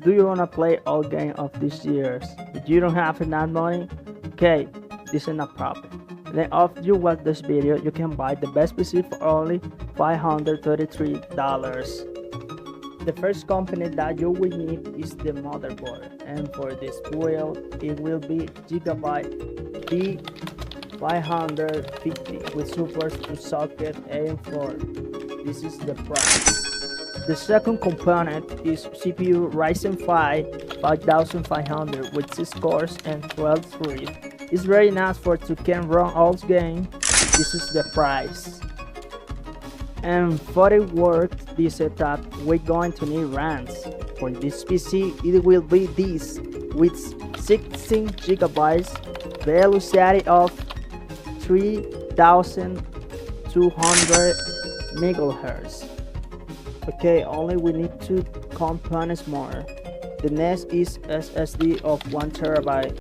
Do you wanna play all game of these years? If you don't have enough money, okay, this is not problem. Then after you watch this video, you can buy the best PC for only $533. The first component that you will need is the motherboard, and for this build, it will be Gigabyte B550 with supports to socket AM4. This is the price. The second component is CPU Ryzen 5 5500 with 6 cores and 12 threads. It's very nice for you can run all games. This is the price. And for it work this setup, we're going to need RAMs. For this PC, it will be this with 16 GB, velocity of 3200 MHz. Okay, only we need 2 components more. The next is SSD of 1 TB.